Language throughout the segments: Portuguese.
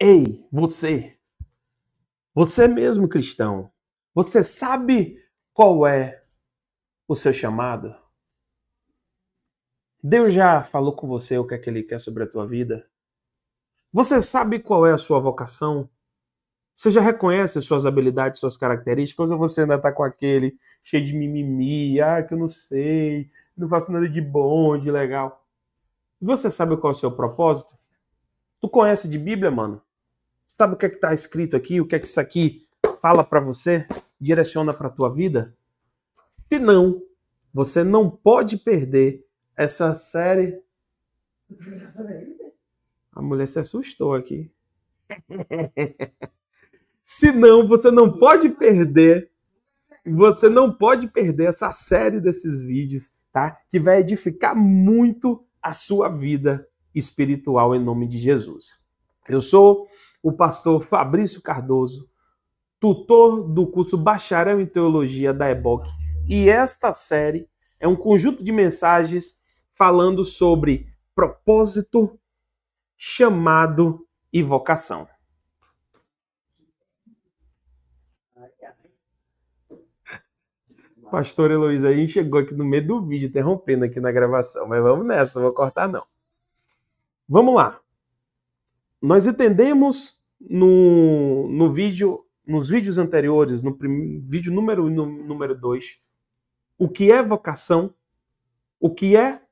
Ei, você mesmo cristão, você sabe qual é o seu chamado? Deus já falou com você o que é que Ele quer sobre a tua vida? Você sabe qual é a sua vocação? Você já reconhece as suas habilidades, suas características, ou você ainda está com aquele cheio de mimimi, que eu não sei, não faço nada de bom, de legal. Você sabe qual é o seu propósito? Tu conhece de Bíblia, mano? Sabe o que é que está escrito aqui? O que é que isso aqui fala para você? Direciona para a tua vida? Se não, você não pode perder essa série. A mulher se assustou aqui. Se não, você não pode perder. Você não pode perder essa série desses vídeos, tá? Que vai edificar muito a sua vida espiritual em nome de Jesus. Eu sou o pastor Fabrício Cardoso, tutor do curso Bacharel em Teologia da EBOC, e esta série é um conjunto de mensagens falando sobre propósito, chamado e vocação. Pastor Heloísa, a gente chegou aqui no meio do vídeo, interrompendo aqui na gravação, mas vamos nessa, não vou cortar não. Vamos lá. Nós entendemos nos vídeos anteriores, no vídeo número 1 e no número 2, o que é vocação, o que é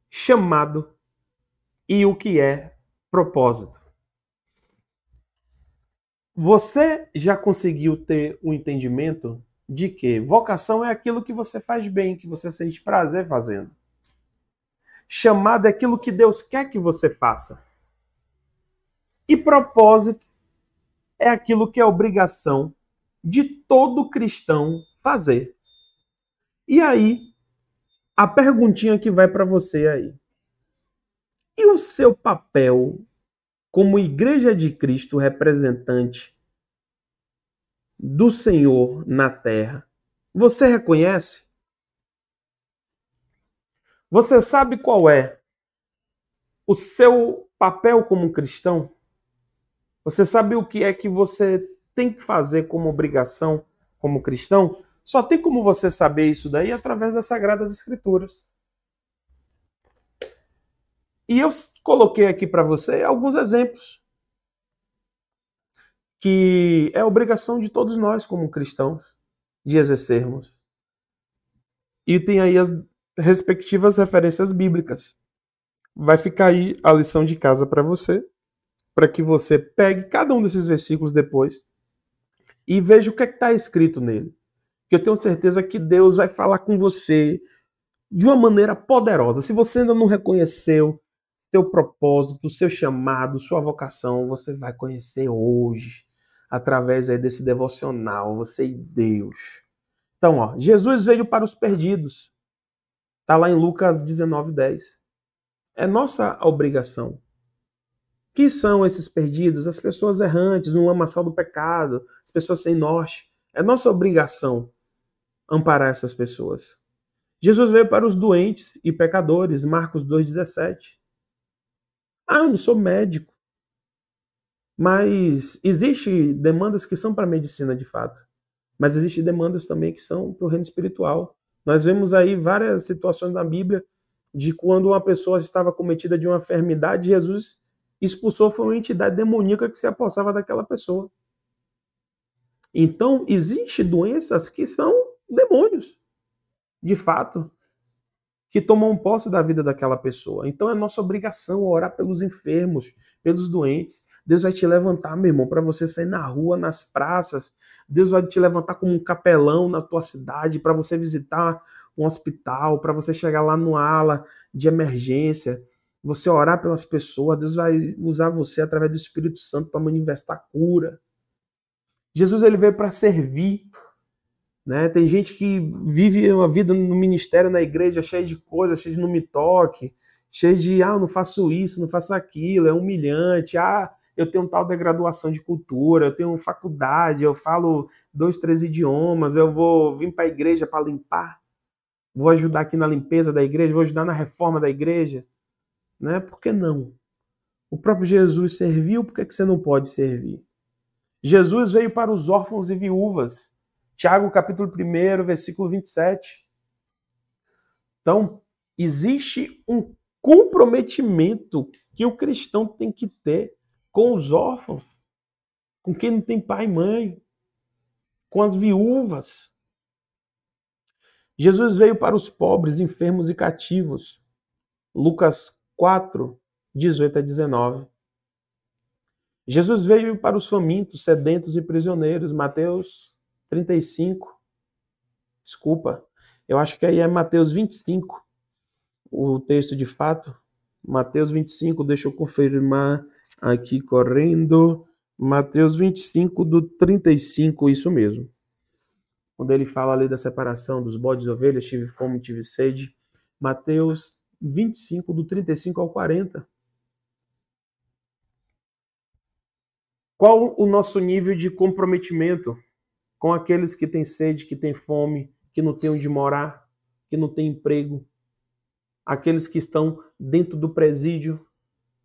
chamado e o que é propósito. Você já conseguiu ter um entendimento de que vocação é aquilo que você faz bem, que você sente prazer fazendo. Chamado é aquilo que Deus quer que você faça. E propósito é aquilo que é obrigação de todo cristão fazer. E aí, a perguntinha que vai para você aí. E o seu papel como Igreja de Cristo, representante do Senhor na terra, você reconhece? Você sabe qual é o seu papel como cristão? Você sabe o que é que você tem que fazer como obrigação como cristão? Só tem como você saber isso daí através das Sagradas Escrituras. E eu coloquei aqui para você alguns exemplos que é obrigação de todos nós como cristãos de exercermos. E tem aí as respectivas referências bíblicas. Vai ficar aí a lição de casa para você, para que você pegue cada um desses versículos depois e veja o que está escrito nele. Que eu tenho certeza que Deus vai falar com você de uma maneira poderosa. Se você ainda não reconheceu seu propósito, seu chamado, sua vocação, você vai conhecer hoje, através aí desse devocional, você e Deus. Então, ó, Jesus veio para os perdidos. Está lá em Lucas 19:10. É nossa obrigação. Que são esses perdidos? As pessoas errantes, no lamaçal do pecado, as pessoas sem norte. É nossa obrigação amparar essas pessoas. Jesus veio para os doentes e pecadores, Marcos 2,17. Eu não sou médico. Mas existem demandas que são para a medicina de fato. Mas existem demandas também que são para o reino espiritual. Nós vemos aí várias situações na Bíblia de quando uma pessoa estava cometida de uma enfermidade, Jesus expulsou, foi uma entidade demoníaca que se apossava daquela pessoa. Então, existem doenças que são demônios, de fato, que tomam posse da vida daquela pessoa. Então, é nossa obrigação orar pelos enfermos, pelos doentes. Deus vai te levantar, meu irmão, para você sair na rua, nas praças. Deus vai te levantar como um capelão na tua cidade, para você visitar um hospital, para você chegar lá no ala de emergência, você orar pelas pessoas. Deus vai usar você através do Espírito Santo para manifestar cura. Jesus, ele veio para servir. Né? Tem gente que vive uma vida no ministério, na igreja, cheia de coisas, cheia de não me toque, cheia de, eu não faço isso, não faço aquilo, é humilhante, eu tenho tal de graduação de cultura, eu tenho faculdade, eu falo 2, 3 idiomas, eu vou vir para a igreja para limpar, vou ajudar aqui na limpeza da igreja, vou ajudar na reforma da igreja. Né? Por que não? O próprio Jesus serviu, por que você não pode servir? Jesus veio para os órfãos e viúvas. Tiago, capítulo 1, versículo 27. Então, existe um comprometimento que o cristão tem que ter com os órfãos, com quem não tem pai e mãe, com as viúvas. Jesus veio para os pobres, enfermos e cativos. Lucas 4, 18 a 19. Jesus veio para os famintos, sedentos e prisioneiros. Mateus 35. Desculpa, eu acho que aí é Mateus 25, o texto de fato. Mateus 25, deixa eu confirmar aqui correndo. Mateus 25, do 35, isso mesmo. Quando ele fala ali da separação dos bodes e ovelhas, tive fome, tive sede. Mateus 25, do 35 ao 40. Qual o nosso nível de comprometimento com aqueles que têm sede, que têm fome, que não têm onde morar, que não têm emprego? Aqueles que estão dentro do presídio.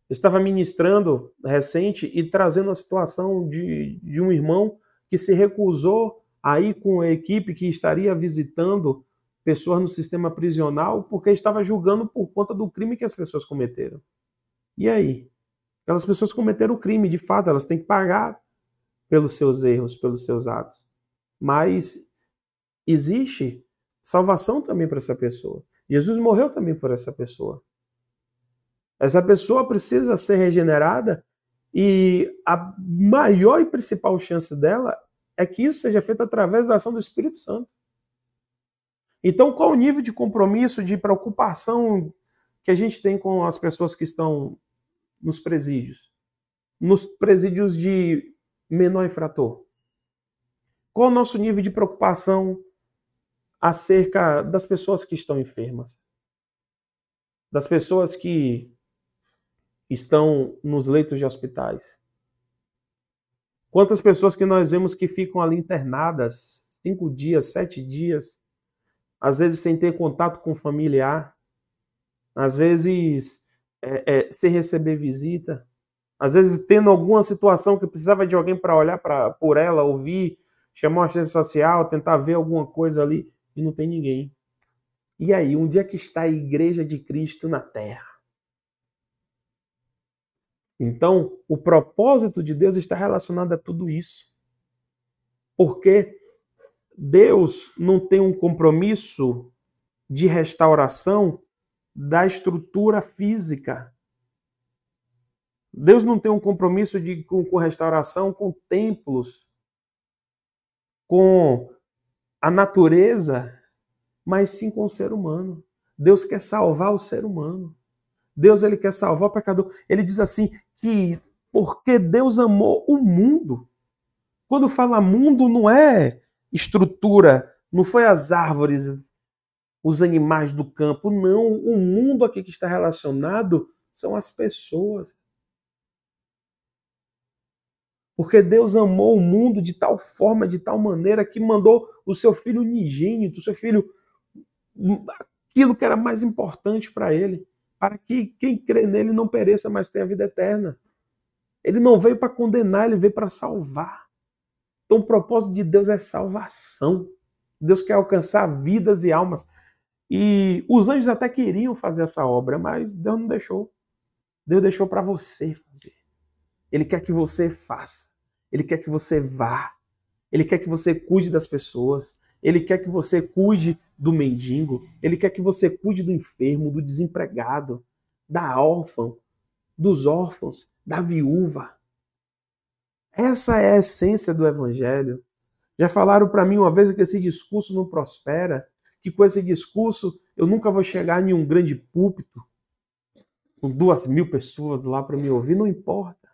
Eu estava ministrando recente e trazendo a situação de um irmão que se recusou a ir com a equipe que estaria visitando pessoas no sistema prisional porque estava julgando por conta do crime que as pessoas cometeram. E aí? Aquelas pessoas cometeram o crime, de fato, elas têm que pagar pelos seus erros, pelos seus atos. Mas existe salvação também para essa pessoa. Jesus morreu também por essa pessoa. Essa pessoa precisa ser regenerada e a maior e principal chance dela é que isso seja feito através da ação do Espírito Santo. Então, qual o nível de compromisso, de preocupação que a gente tem com as pessoas que estão nos presídios? Nos presídios de menor infrator? Qual o nosso nível de preocupação acerca das pessoas que estão enfermas? Das pessoas que estão nos leitos de hospitais? Quantas pessoas que nós vemos que ficam ali internadas 5 dias, 7 dias, às vezes sem ter contato com o familiar, às vezes sem receber visita, às vezes tendo alguma situação que precisava de alguém para olhar por ela, ouvir, chamar uma assistência social, tentar ver alguma coisa ali e não tem ninguém. E aí, onde é que está a igreja de Cristo na terra? Então, o propósito de Deus está relacionado a tudo isso. Porque Deus não tem um compromisso de restauração da estrutura física. Deus não tem um compromisso com restauração com templos, com a natureza, mas sim com o ser humano. Deus quer salvar o ser humano. Deus, ele quer salvar o pecador. Ele diz assim, que porque Deus amou o mundo. Quando fala mundo, não é estrutura, não foi as árvores, os animais do campo, não. O mundo aqui que está relacionado são as pessoas. Porque Deus amou o mundo de tal forma, de tal maneira, que mandou o seu filho unigênito, o seu filho, aquilo que era mais importante para ele, para que quem crê nele não pereça, mas tenha a vida eterna. Ele não veio para condenar, ele veio para salvar. Então o propósito de Deus é salvação. Deus quer alcançar vidas e almas. E os anjos até queriam fazer essa obra, mas Deus não deixou. Deus deixou para você fazer. Ele quer que você faça. Ele quer que você vá. Ele quer que você cuide das pessoas. Ele quer que você cuide do mendigo. Ele quer que você cuide do enfermo, do desempregado, da órfã, dos órfãos, da viúva. Essa é a essência do evangelho. Já falaram para mim uma vez que esse discurso não prospera, que com esse discurso eu nunca vou chegar em um grande púlpito com 2.000 pessoas lá para me ouvir. Não importa.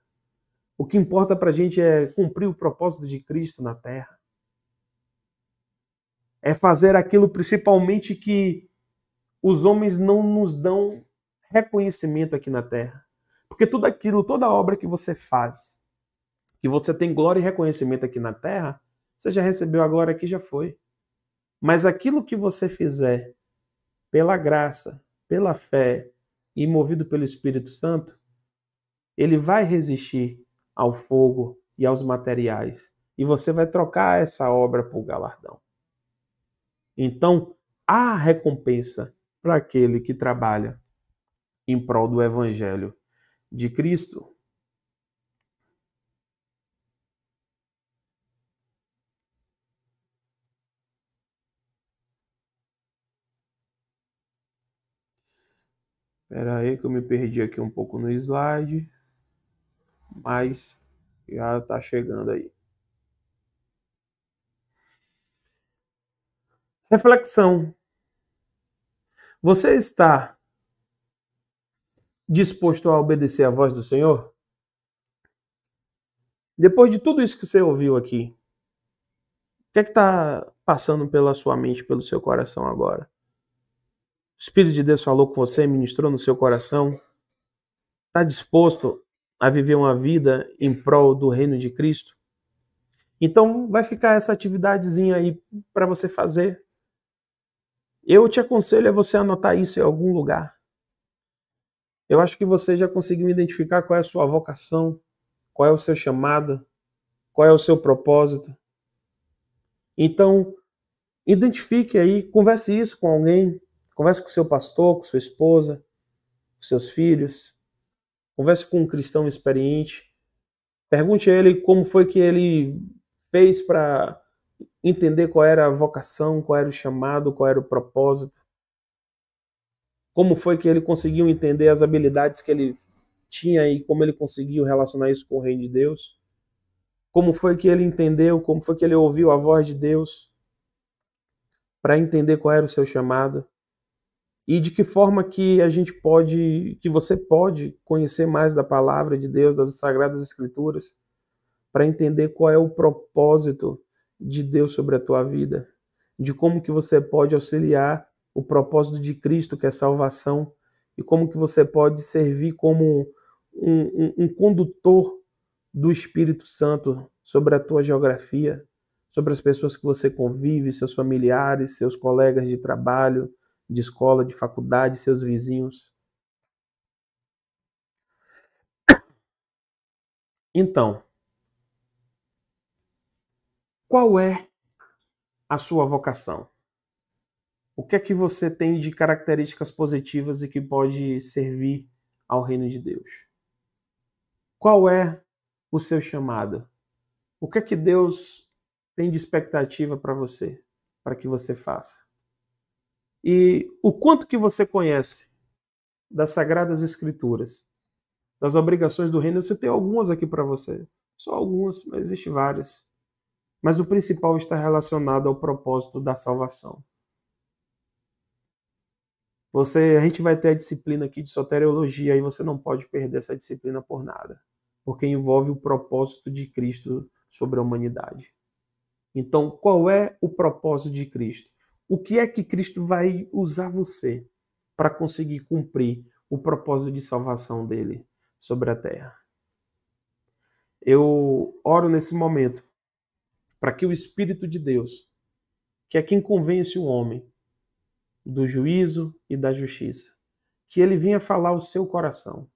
O que importa para a gente é cumprir o propósito de Cristo na terra. É fazer aquilo principalmente que os homens não nos dão reconhecimento aqui na terra. Porque tudo aquilo, toda obra que você faz, que você tem glória e reconhecimento aqui na terra, você já recebeu a glória aqui, já foi. Mas aquilo que você fizer pela graça, pela fé e movido pelo Espírito Santo, ele vai resistir ao fogo e aos materiais. E você vai trocar essa obra por galardão. Então, há recompensa para aquele que trabalha em prol do Evangelho de Cristo. Espera aí que eu me perdi aqui um pouco no slide, mas já está chegando aí. Reflexão. Você está disposto a obedecer à voz do Senhor? Depois de tudo isso que você ouviu aqui, o que é que está passando pela sua mente, pelo seu coração agora? O Espírito de Deus falou com você, ministrou no seu coração? Está disposto a viver uma vida em prol do reino de Cristo? Então vai ficar essa atividadezinha aí para você fazer. Eu te aconselho a você anotar isso em algum lugar. Eu acho que você já conseguiu identificar qual é a sua vocação, qual é o seu chamado, qual é o seu propósito. Então, identifique aí, converse isso com alguém, converse com seu pastor, com sua esposa, com seus filhos, converse com um cristão experiente, pergunte a ele como foi que ele fez para entender qual era a vocação, qual era o chamado, qual era o propósito, como foi que ele conseguiu entender as habilidades que ele tinha e como ele conseguiu relacionar isso com o reino de Deus, como foi que ele entendeu, como foi que ele ouviu a voz de Deus para entender qual era o seu chamado e de que forma que a gente pode, que você pode conhecer mais da palavra de Deus, das Sagradas Escrituras, para entender qual é o propósito de Deus sobre a tua vida, de como que você pode auxiliar o propósito de Cristo, que é salvação, e como que você pode servir como um condutor do Espírito Santo sobre a tua geografia, sobre as pessoas que você convive, seus familiares, seus colegas de trabalho, de escola, de faculdade, seus vizinhos. Então, qual é a sua vocação? O que é que você tem de características positivas e que pode servir ao reino de Deus? Qual é o seu chamado? O que é que Deus tem de expectativa para você, para que você faça? E o quanto que você conhece das Sagradas Escrituras, das obrigações do reino? Eu tem algumas aqui para você. Só algumas, mas existem várias. Mas o principal está relacionado ao propósito da salvação. A gente vai ter a disciplina aqui de soteriologia e você não pode perder essa disciplina por nada, porque envolve o propósito de Cristo sobre a humanidade. Então, qual é o propósito de Cristo? O que é que Cristo vai usar você para conseguir cumprir o propósito de salvação dele sobre a terra? Eu oro nesse momento para que o Espírito de Deus, que é quem convence o homem do juízo e da justiça, que ele venha falar o seu coração,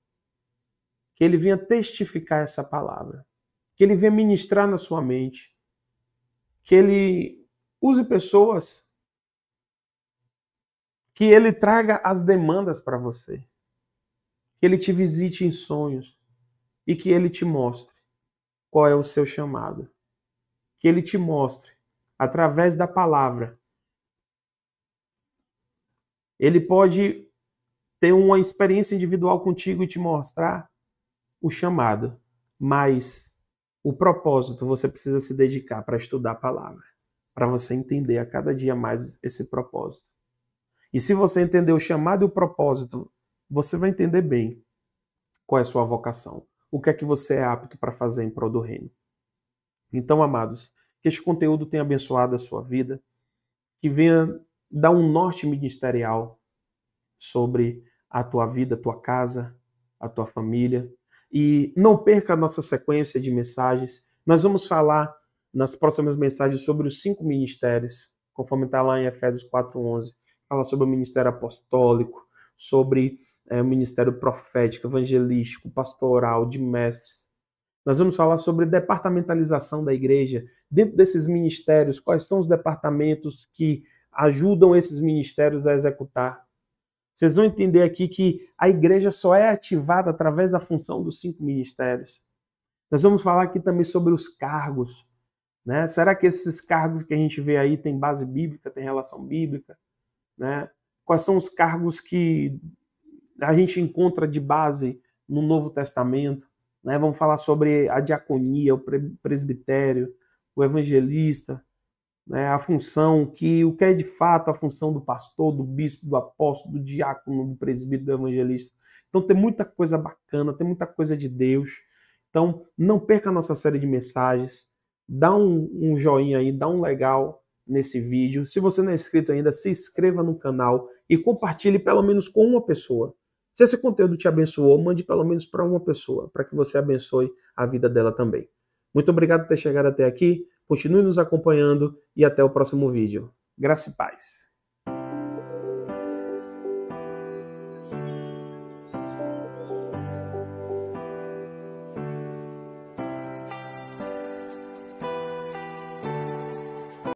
que ele venha testificar essa palavra, que ele venha ministrar na sua mente, que ele use pessoas, que ele traga as demandas para você, que ele te visite em sonhos e que ele te mostre qual é o seu chamado, que ele te mostre através da palavra. Ele pode ter uma experiência individual contigo e te mostrar o chamado, mas o propósito você precisa se dedicar para estudar a palavra, para você entender a cada dia mais esse propósito. E se você entender o chamado e o propósito, você vai entender bem qual é a sua vocação, o que é que você é apto para fazer em prol do reino. Então, amados, que este conteúdo tenha abençoado a sua vida, que venha dar um norte ministerial sobre a tua vida, a tua casa, a tua família. E não perca a nossa sequência de mensagens. Nós vamos falar nas próximas mensagens sobre os 5 ministérios, conforme está lá em Efésios 4:11. Fala sobre o ministério apostólico, sobre o ministério profético, evangelístico, pastoral, de mestres. Nós vamos falar sobre departamentalização da igreja. Dentro desses ministérios, quais são os departamentos que ajudam esses ministérios a executar? Vocês vão entender aqui que a igreja só é ativada através da função dos 5 ministérios. Nós vamos falar aqui também sobre os cargos. Né? Será que esses cargos que a gente vê aí têm base bíblica, têm relação bíblica? Né? Quais são os cargos que a gente encontra de base no Novo Testamento? Né? Vamos falar sobre a diaconia, o presbitério, o evangelista, né? A função, o que é de fato a função do pastor, do bispo, do apóstolo, do diácono, do presbítero, do evangelista. Então tem muita coisa bacana, tem muita coisa de Deus. Então não perca a nossa série de mensagens, dá um joinha aí, dá um legal nesse vídeo. Se você não é inscrito ainda, se inscreva no canal e compartilhe pelo menos com uma pessoa. Se esse conteúdo te abençoou, mande pelo menos para uma pessoa, para que você abençoe a vida dela também. Muito obrigado por ter chegado até aqui, continue nos acompanhando e até o próximo vídeo. Graça e paz.